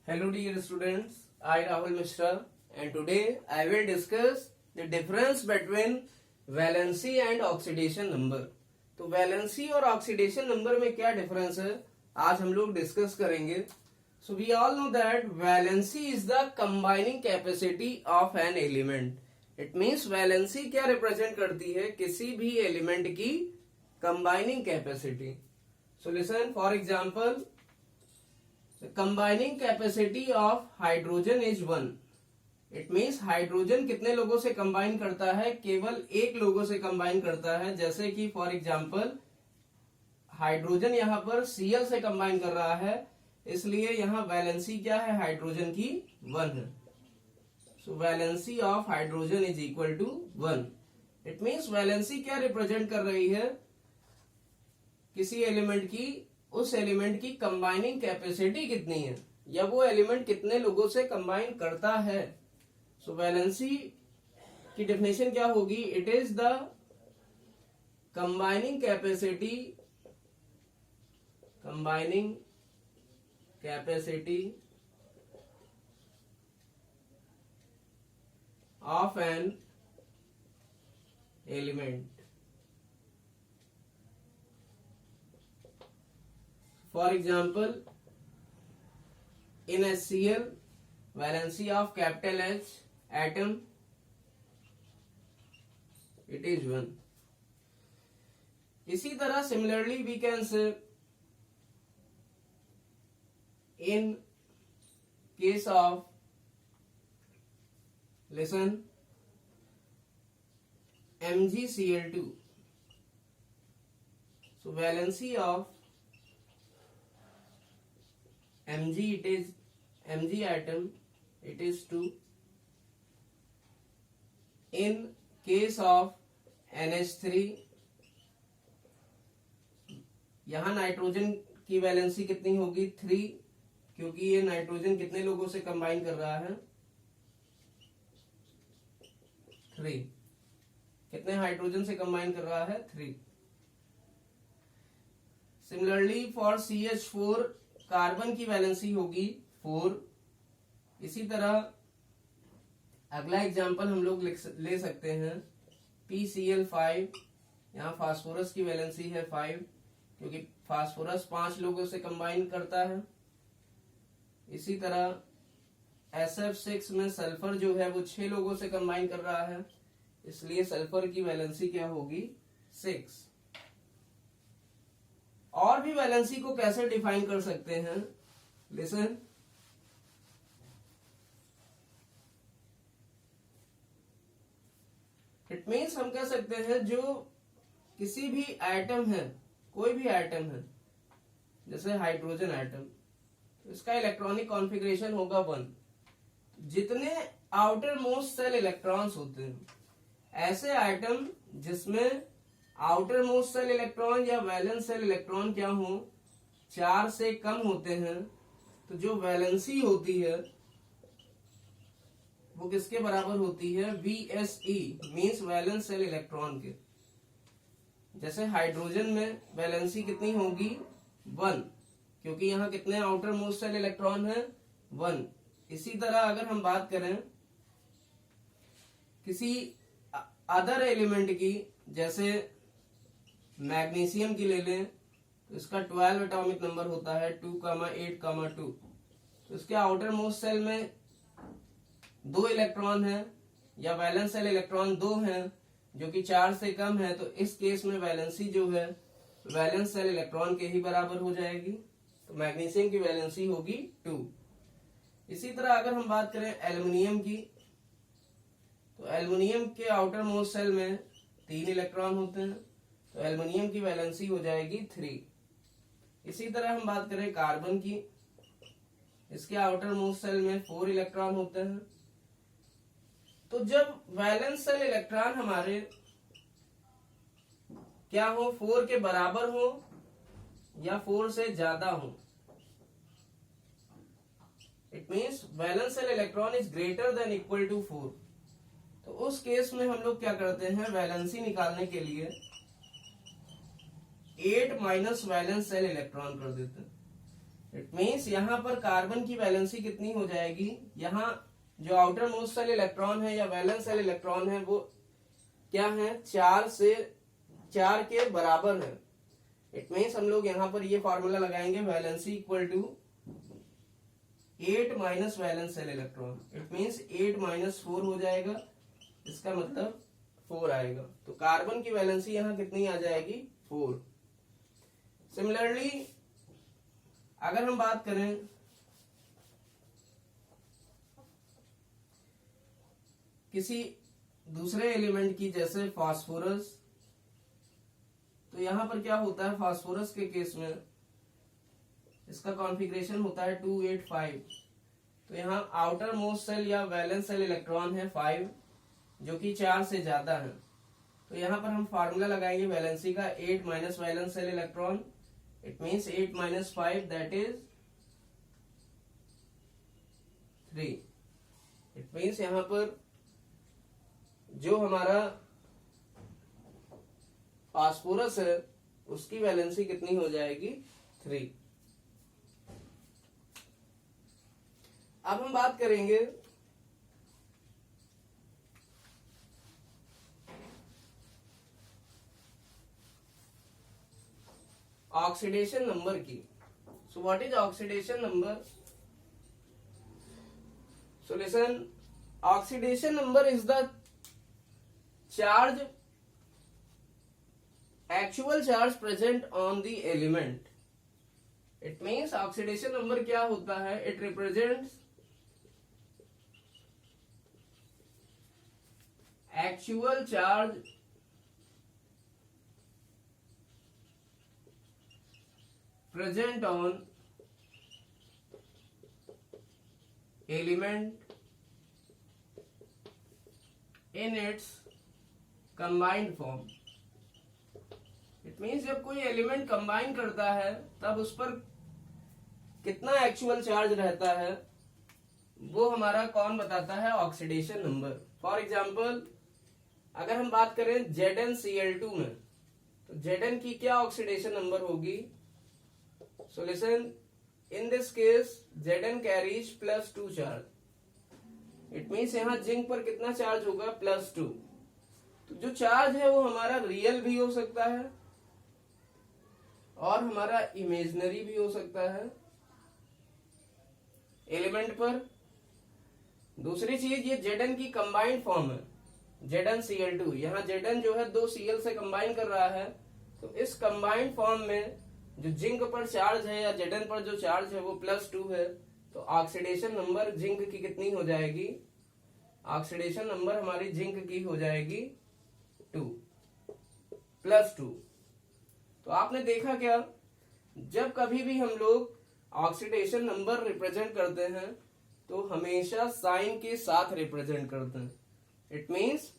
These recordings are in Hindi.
Hello dear students, I Rahul Mishra and today I will discuss the difference between valency and oxidation number। तो वैलेंसी और ऑक्सीडेशन नंबर में क्या डिफरेंस है आज हम लोग डिस्कस करेंगे। So we all know that valency is the combining capacity of an element. It means valency क्या रिप्रेजेंट करती है, किसी भी एलिमेंट की combining capacity. So listen, for example the combining capacity of hydrogen is 1। It means hydrogen कितने लोगों से कंबाइन करता है, केवल एक लोगों से कंबाइन करता है। जैसे कि फॉर एग्जांपल हाइड्रोजन यहाँ पर Cl से कंबाइन कर रहा है, इसलिए यहाँ वैलेंसी क्या है हाइड्रोजन की 1 है। So valency of hydrogen is equal to 1। It means valency क्या रिप्रेजेंट कर रही है, किसी एलिमेंट की, उस एलिमेंट की कंबाइनिंग कैपेसिटी कितनी है या वो एलिमेंट कितने लोगों से कंबाइन करता है। सो वैलेंसी की डेफिनेशन क्या होगी, it is the combining capacity of an element. For example, in HCl, valency of capital H atom, it is 1। इसी तरह similarly we can say in case of, listen, MgCl2, so valency of Mg, it is Mg atom, it is 2। in case of NH3, यहां नाइट्रोजन की वैलेंसी कितनी होगी 3, क्योंकि ये नाइट्रोजन कितने लोगों से कंबाइन कर रहा है 3। कितने हाइड्रोजन से कंबाइन कर रहा है 3। सिमिलरली फॉर CH4, कार्बन की वैलेंसी होगी 4। इसी तरह अगला एग्जांपल हम लोग ले सकते हैं PCl5, यहाँ फास्फोरस की वैलेंसी है 5, क्योंकि फास्फोरस 5 लोगों से कंबाइन करता है। इसी तरह SF6 में सल्फर जो है वो 6 लोगों से कंबाइन कर रहा है, इसलिए सल्फर की वैलेंसी क्या होगी 6। और भी वैलेंसी को कैसे डिफाइन कर सकते हैं, लिसन, इट मीन्स हम कह सकते हैं जो किसी भी एटम है, कोई भी एटम है, जैसे हाइड्रोजन एटम, तो इसका इलेक्ट्रॉनिक कॉन्फ़िगरेशन होगा 1। जितने आउटर मोस्ट सेल इलेक्ट्रॉन्स होते हैं, ऐसे एटम जिसमें आउटर मोस्ट सेल इलेक्ट्रॉन या वैलेंस सेल इलेक्ट्रॉन क्या हो 4 से कम होते हैं, तो जो वैलेंसी होती है वो किसके बराबर होती है VSE, means valence shell electron के। जैसे हाइड्रोजन में वैलेंसी कितनी होगी 1, क्योंकि यहाँ कितने आउटर मोस्ट सेल इलेक्ट्रॉन है 1। इसी तरह अगर हम बात करें किसी अदर एलिमेंट की, जैसे मैग्नीशियम की ले लें, तो इसका 12 एटॉमिक नंबर होता है 2,8,2। तो इसके आउटर मोस्ट सेल में 2 इलेक्ट्रॉन है या वैलेंस सेल इलेक्ट्रॉन 2 हैं, जो कि 4 से कम है, तो इस केस में वैलेंसी जो है वैलेंस सेल इलेक्ट्रॉन के ही बराबर हो जाएगी। तो मैग्नीशियम की वैलेंसी होगी 2। इसी तरह अगर हम बात करें एल्युमिनियम की, तो एल्युमिनियम के आउटर मोस्ट सेल में 3 इलेक्ट्रॉन होते हैं, तो एल्युमिनियम की वैलेंसी हो जाएगी 3। इसी तरह हम बात करें कार्बन की, इसके आउटर मोस्ट सेल में 4 इलेक्ट्रॉन होते हैं। तो जब वैलेंस सेल इलेक्ट्रॉन हमारे क्या हो, 4 के बराबर हो या 4 से ज्यादा हो, it means valence shell electron is greater than equal to 4। तो उस केस में हम लोग क्या करते हैं, वैलेंसी निकालने के लिए 8 माइनस वैलेंस सेल इलेक्ट्रॉन कर देते हैं। इट मीन्स यहाँ पर कार्बन की वैलेंसी कितनी हो जाएगी, यहाँ जो आउटर मोस्ट सेल इलेक्ट्रॉन है या वैलेंस सेल इलेक्ट्रॉन है वो क्या है, 4 के बराबर है। इट मीन्स हम लोग यहाँ पर ये फॉर्मूला लगाएंगे, valency equal to 8 minus valence shell electron. It means 8 minus 4 हो जाएगा, इसका मतलब 4 आएगा। तो कार्बन की वैलेंसी यहाँ कितनी आ जाएगी, 4। सिमिलरली अगर हम बात करें किसी दूसरे एलिमेंट की, जैसे फास्फोरस, तो यहां पर क्या होता है, फास्फोरस के केस में इसका कॉन्फ़िगरेशन होता है 285। तो यहाँ आउटर मोस्ट सेल या वैलेंस सेल इलेक्ट्रॉन है 5, जो कि 4 से ज्यादा है। तो यहाँ पर हम फार्मूला लगाएंगे वैलेंसी का, 8 minus valence shell electron. It means 8 minus 5 that is 3। It means यहाँ पर जो हमारा फास्फोरस है उसकी वैलेंसी कितनी हो जाएगी, 3। अब हम बात करेंगे ऑक्सीडेशन नंबर की। So what is oxidation number? So listen, oxidation number is the charge, actual charge present on the element. It means oxidation number क्या होता है, it represents actual charge present on element in its combined form। It means जब कोई एलिमेंट कंबाइन करता है तब उस पर कितना एक्चुअल चार्ज रहता है वो हमारा कौन बताता है, ऑक्सीडेशन नंबर। फॉर एग्जाम्पल अगर हम बात करें ZnCl2 में, तो Zn की क्या ऑक्सीडेशन नंबर होगी? So listen, in this case Zn carries +2 charge. It means यहाँ जिंक पर कितना चार्ज होगा, +2। तो जो चार्ज है वो हमारा रियल भी हो सकता है और हमारा इमेजिनरी भी हो सकता है एलिमेंट पर। दूसरी चीज, ये Zn की कंबाइंड फॉर्म है, ZnCl2। यहाँ Zn जो है 2 Cl से कंबाइन कर रहा है, तो इस कंबाइंड फॉर्म में जो जिंक पर चार्ज है या Zn पर जो चार्ज है वो +2 है। तो ऑक्सीडेशन नंबर जिंक की कितनी हो जाएगी, ऑक्सीडेशन नंबर हमारी जिंक की हो जाएगी 2 +2। तो आपने देखा क्या, जब कभी भी हम लोग ऑक्सीडेशन नंबर रिप्रेजेंट करते हैं तो हमेशा साइन के साथ रिप्रेजेंट करते हैं। इट मीन्स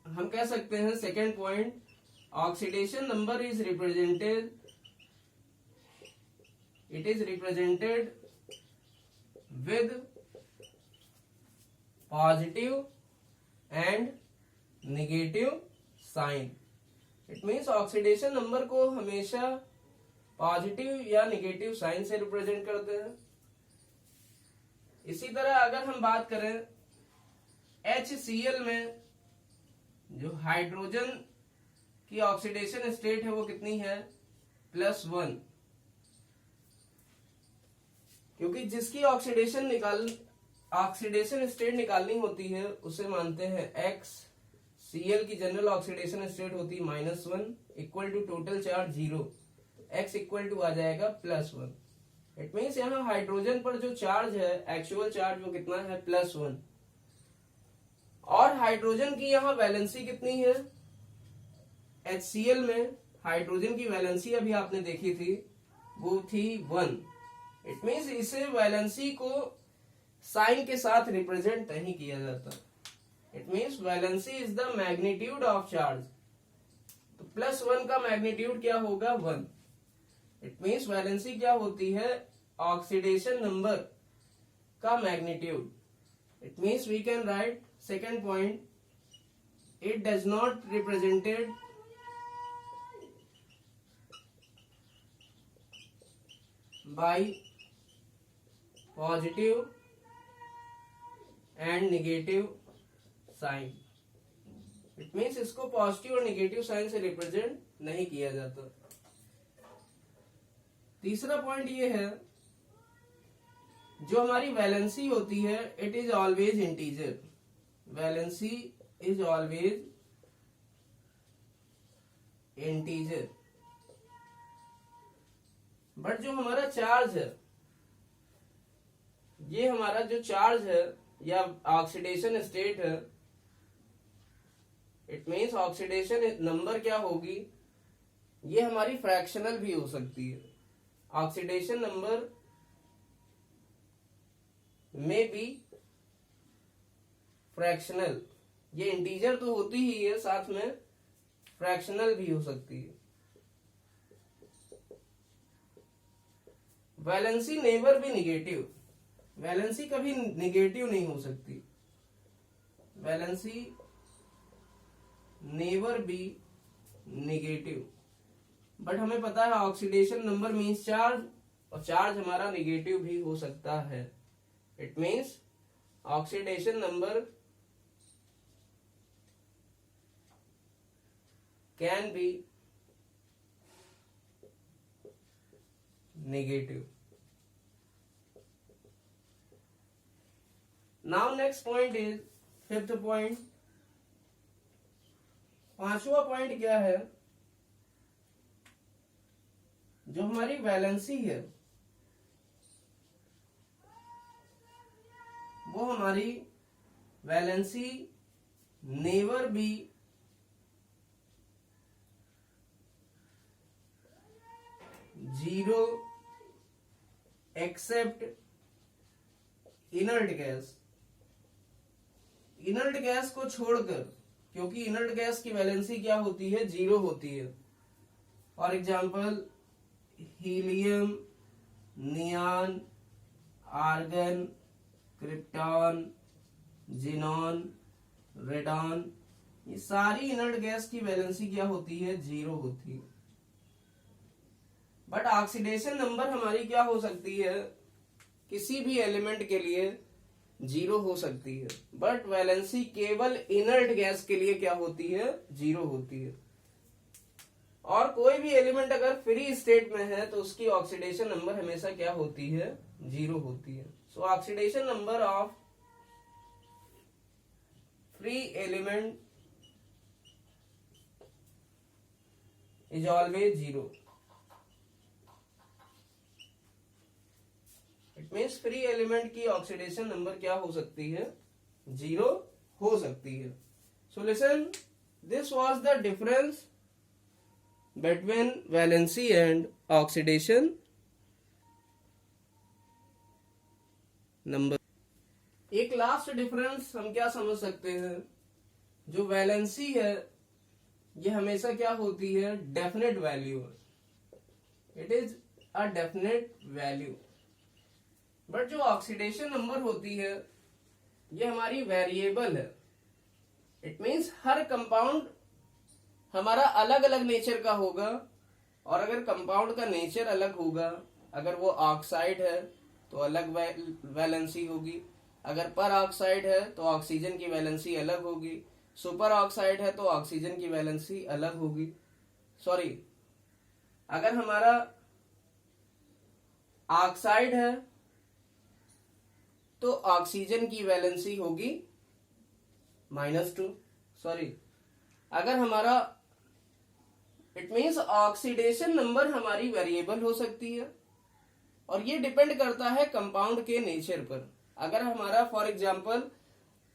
हम कह सकते हैं, second point, oxidation number is represented, it is represented with positive and negative sign। It means oxidation number को हमेशा पॉजिटिव या नेगेटिव साइन से रिप्रेजेंट करते हैं। इसी तरह अगर हम बात करें HCl में, जो हाइड्रोजन की ऑक्सीडेशन स्टेट है वो कितनी है, +1। क्योंकि जिसकी ऑक्सीडेशन स्टेट निकालनी होती है उसे मानते हैं X। Cl की जनरल ऑक्सीडेशन स्टेट होती है -1 equal to total charge 0, X equal to आ जाएगा +1। इट मीन्स यहाँ हाइड्रोजन पर जो चार्ज है, एक्चुअल चार्ज वो कितना है, +1। और हाइड्रोजन की यहाँ वैलेंसी कितनी है, HCl में हाइड्रोजन की वैलेंसी अभी आपने देखी थी वो थी 1। इट मीन्स इसे वैलेंसी को साइन के साथ रिप्रेजेंट नहीं किया जाता। It means valency is the magnitude of charge. तो +1 का मैग्नीट्यूड क्या होगा, 1। इट मीन्स वैलेंसी क्या होती है, ऑक्सीडेशन नंबर का magnitude. It means we can write second point, it does not represented by positive and negative sign. It means इसको पॉजिटिव और नेगेटिव साइन से रिप्रेजेंट नहीं किया जाता। तीसरा पॉइंट ये है, जो हमारी वैलेंसी होती है it is always integer. Valency is always integer. But जो हमारा चार्ज है, ये हमारा जो चार्ज है या ऑक्सीडेशन स्टेट है, इट मीन्स ऑक्सीडेशन नंबर क्या होगी, ये हमारी फ्रैक्शनल भी हो सकती है। ऑक्सीडेशन नंबर में बी फ्रैक्शनल, ये इंटीजर तो होती ही है, साथ में फ्रैक्शनल भी हो सकती है। Valency never be negative, valency कभी निगेटिव नहीं हो सकती। Valency never be negative. But हमें पता है ऑक्सीडेशन नंबर मीन्स चार्ज, और चार्ज हमारा निगेटिव भी हो सकता है। It means oxidation number can be negative. Now next point is fifth point. पांचवा पॉइंट क्या है, जो हमारी वैलेंसी है वो हमारी valency never be zero except inert gas. Inert gas को छोड़कर, क्योंकि इनर्ट गैस की वैलेंसी क्या होती है, जीरो होती है। For example helium, neon, argon, krypton, xenon, radon, ये सारी इनर्ट गैस की वैलेंसी क्या होती है, जीरो होती है। बट ऑक्सीडेशन नंबर हमारी क्या हो सकती है, किसी भी एलिमेंट के लिए जीरो हो सकती है, बट वैलेंसी केवल इनर्ट गैस के लिए क्या होती है, जीरो होती है। और कोई भी एलिमेंट अगर फ्री स्टेट में है तो उसकी ऑक्सीडेशन नंबर हमेशा क्या होती है, जीरो होती है। सो oxidation number of free element is always zero. It means free element की ऑक्सीडेशन नंबर क्या हो सकती है, जीरो हो सकती है। So listen, this was the difference between valency and oxidation number. एक लास्ट डिफरेंस हम क्या समझ सकते हैं, जो वैलेंसी है ये हमेशा क्या होती है, definite value. It is a definite value. But जो ऑक्सीडेशन नंबर होती है ये हमारी वेरिएबल है। इट मीन्स हर कंपाउंड हमारा अलग अलग नेचर का होगा, और अगर कंपाउंड का नेचर अलग होगा, अगर वो ऑक्साइड है तो अलग वैलेंसी होगी, अगर पर ऑक्साइड है तो ऑक्सीजन की वैलेंसी अलग होगी, सुपर ऑक्साइड है तो ऑक्सीजन की वैलेंसी अलग होगी। सॉरी, अगर हमारा ऑक्साइड है तो ऑक्सीजन की वैलेंसी होगी -2। सॉरी, अगर हमारा, इट मीन्स ऑक्सीडेशन नंबर हमारी वेरिएबल हो सकती है, और ये डिपेंड करता है कंपाउंड के नेचर पर। अगर हमारा फॉर एग्जांपल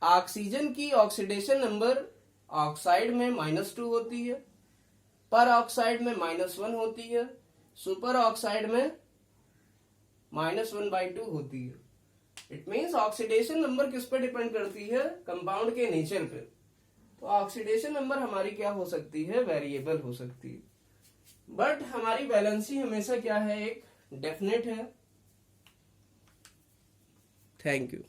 ऑक्सीजन की ऑक्सीडेशन नंबर ऑक्साइड में -2 होती है, पर ऑक्साइड में -1 होती है, सुपर ऑक्साइड में -1/2 होती है। इट मीन्स ऑक्सीडेशन नंबर किस पे डिपेंड करती है, कंपाउंड के नेचर पे। तो ऑक्सीडेशन नंबर हमारी क्या हो सकती है, वेरिएबल हो सकती है। बट हमारी वैलेंसी हमेशा क्या है, एक डेफिनेट है। Thank you.